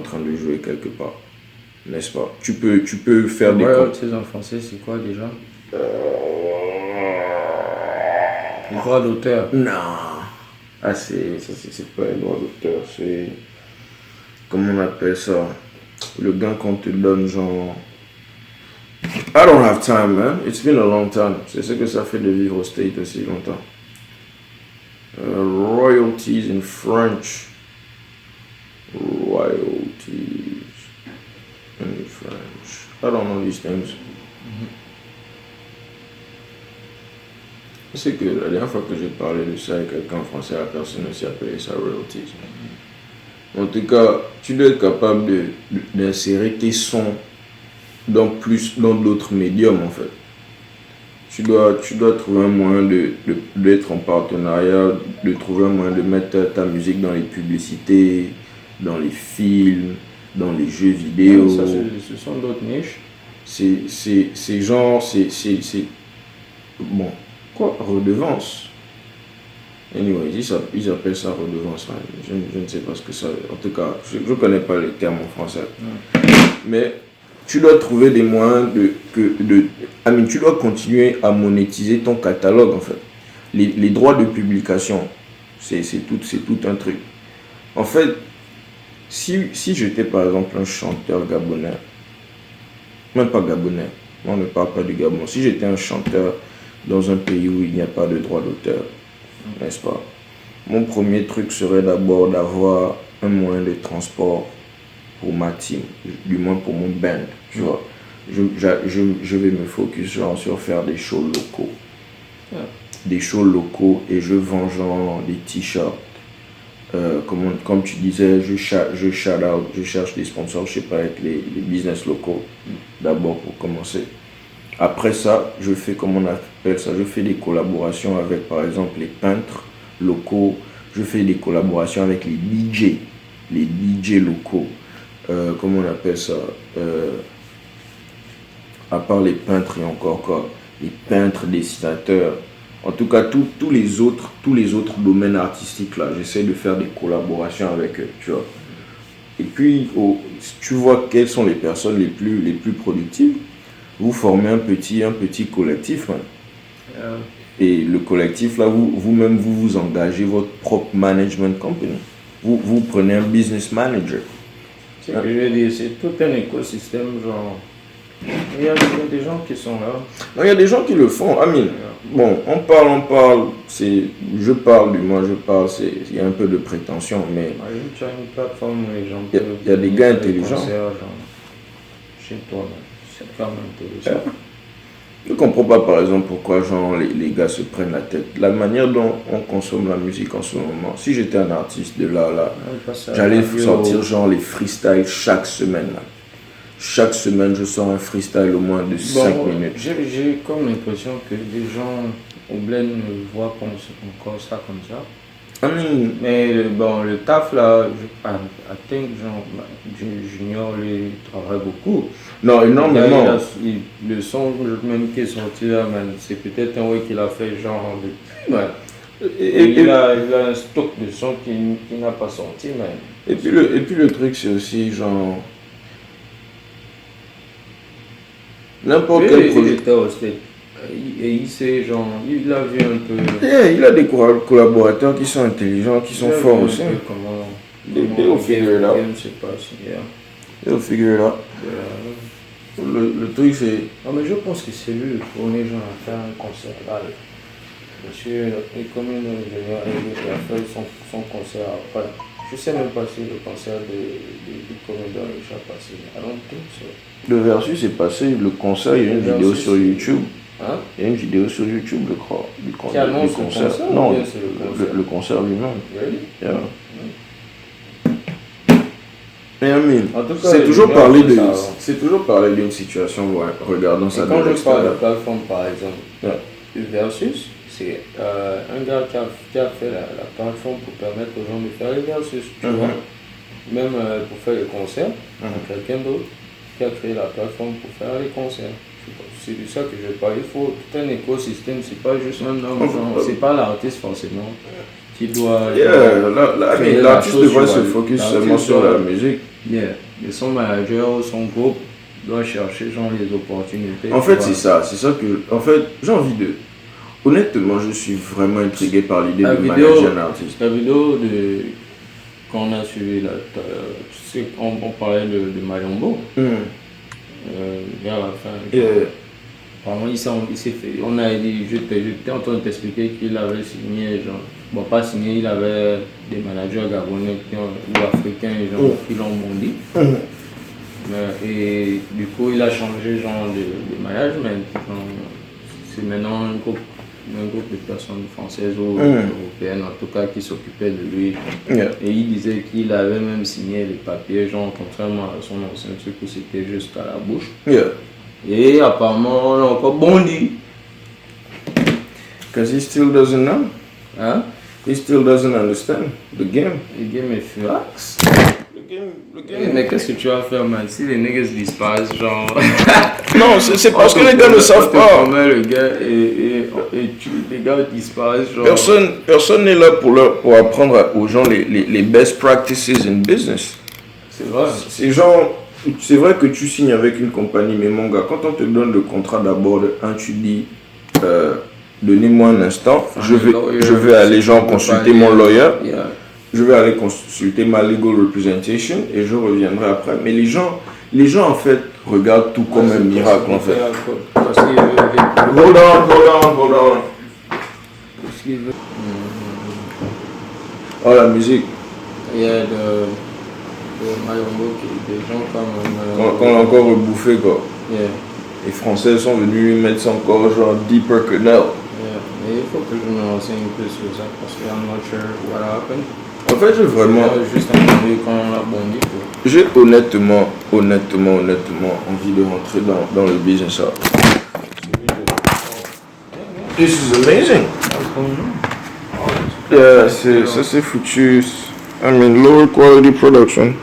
train de jouer quelque part, n'est-ce pas? Tu peux faire des... Royalties en français, c'est quoi déjà? Les droits d'auteur. Non. Ah, c'est pas les droits d'auteur, c'est... Comment on appelle ça? Le gain qu'on te donne, genre... I don't have time, man. It's been a long time. C'est ce que ça fait de vivre au States aussi longtemps. Royalties in French. Royalties in French. I don't know these things. C'est que la dernière fois que j'ai parlé de ça avec quelqu'un en français, la personne aussi appelait ça royalties. En tout cas, tu dois être capable d'insérer tes sons dans d'autres médiums en fait. Tu dois trouver un moyen d'être en partenariat, de trouver un moyen de mettre ta musique dans les publicités, dans les films, dans les jeux vidéo. Ça, ce sont d'autres niches. C'est genre, bon, quoi, redevance. Anyway, ils appellent ça redevance. Hein. Je ne sais pas ce que ça... En tout cas, je ne connais pas les termes en français. Mais tu dois trouver des moyens tu dois continuer à monétiser ton catalogue, en fait. Les droits de publication, c'est tout un truc. En fait, si j'étais, par exemple, un chanteur gabonais, même pas gabonais, on ne parle pas du Gabon. Si j'étais un chanteur dans un pays où il n'y a pas de droit d'auteur, n'est-ce pas? Mon premier truc serait d'abord d'avoir un moyen de transport pour ma team, du moins pour mon band, tu vois. Je vais me focus genre sur faire des shows locaux. Des shows locaux et je vends genre des t-shirts. Comme tu disais, je cherche des sponsors, je sais pas, avec les business locaux, d'abord pour commencer. Après ça, je fais, comment on appelle ça, je fais des collaborations avec, par exemple, les peintres locaux. Je fais des collaborations avec les DJ locaux. Comment on appelle ça, à part les peintres et encore quoi, les peintres, dessinateurs. En tout cas, tous les autres domaines artistiques là, j'essaie de faire des collaborations avec eux, tu vois. Et puis, tu vois quelles sont les personnes les plus productives. Vous formez un petit collectif, hein. Et le collectif là, vous-même vous engagez votre propre management company. Vous prenez un business manager. C'est ce que je veux dire, c'est tout un écosystème, genre. Il y a des gens qui sont là. Non, il y a des gens qui le font. Amine, bon, on parle, je parle, il y a un peu de prétention, mais... Tu as une plateforme où les gens il y a des gars intelligents. Chez toi, c'est quand même intéressant. Je ne comprends pas, par exemple, pourquoi genre, les gars se prennent la tête. La manière dont on consomme la musique en ce moment. Si j'étais un artiste de là, j'allais sortir genre les freestyles chaque semaine. Là. Chaque semaine, je sors un freestyle au moins de 5 minutes. J'ai comme l'impression que les gens au bled ne voient pas encore ça comme ça. Mais bon, le taf là, Junior lui travaille beaucoup. Non, énormément. Le son même qui est sorti là, c'est peut-être un way qu'il a fait genre depuis. Il a un stock de sons qui n'a pas sorti. Et puis le truc, c'est aussi genre. N'importe quel projet. Il était au State. Et il sait, genre, il a vu un peu. Il a des collaborateurs qui sont intelligents, qui sont forts aussi. They'll figure it out. They'll figure it out. Le truc c'est. Non, mais je pense que c'est lui le premier genre à faire un concert là. Monsieur, comme il a fait son concert après. Je sais même pas si le concert de Comédien est déjà passé. I don't think so. Le Versus est passé, le concert, il y a une vidéo sur YouTube. Hein? Il y a une vidéo sur YouTube, je crois. Qui annonce le concert? Non, le concert lui-même. Really? Yeah. Mais Amine, en tout cas, c'est toujours parler d'une situation, regardons ça. Quand je parle de plateforme par exemple, le Versus, c'est un gars qui a fait la plateforme pour permettre aux gens de faire les versus, tu vois. Même pour faire les concerts, quelqu'un d'autre qui a créé la plateforme pour faire les concerts. C'est de ça que je parle. Il faut tout un écosystème, c'est pas juste un homme, c'est pas l'artiste forcément. qui doit. L'artiste devrait se focus seulement sur la musique. Yeah. Et son manager ou son groupe doit chercher genre les opportunités. En fait, c'est ça que. En fait, j'ai envie de. Honnêtement, je suis vraiment intrigué par l'idée de manager un artiste. La vidéo qu'on a suivie là, tu sais, on parlait de Mayombo. Vers la fin. Apparemment, il s'est fait. On a dit, j'étais en train de t'expliquer qu'il avait signé, genre, bon, pas signé, il avait des managers gabonais ou africains genre, qui l'ont bondi. Et du coup, il a changé genre de management. C'est maintenant un groupe de personnes françaises ou européennes, en tout cas, qui s'occupaient de lui. Et il disait qu'il avait même signé les papiers, genre, contrairement à son ancien truc où c'était juste à la bouche. Et apparemment, on a encore bondi. Because he still doesn't know. Hein? He still doesn't understand the game. Le game est furax. Le game. Mais qu'est-ce que tu vas faire, man? Si les niggas disparaissent, genre. Non, c'est parce que les gars ne savent pas. Le gars les gars disparaissent, genre. Personne n'est là pour apprendre aux gens les best practices in business. C'est vrai. C'est vrai que tu signes avec une compagnie, mais mon gars, quand on te donne le contrat d'abord, tu dis donnez-moi un instant, je vais aller genre consulter mon lawyer, je vais aller consulter ma legal representation et je reviendrai après. Mais les gens en fait regardent tout comme un miracle en fait. Hold on. Oh, la musique. Il y a de Mayombo, des gens comme. Qu'on a encore rebouffé quoi. Yeah. Les Français sont venus mettre ça encore genre deeper que now. Yeah. Mais il faut que je me renseigne un peu sur ça parce que I'm not sure what happened. En fait, j'ai vraiment. Juste entendu quand on a bondi. J'ai honnêtement envie de rentrer dans le business. This is amazing. Yeah, c'est foutu. I mean, lower quality production.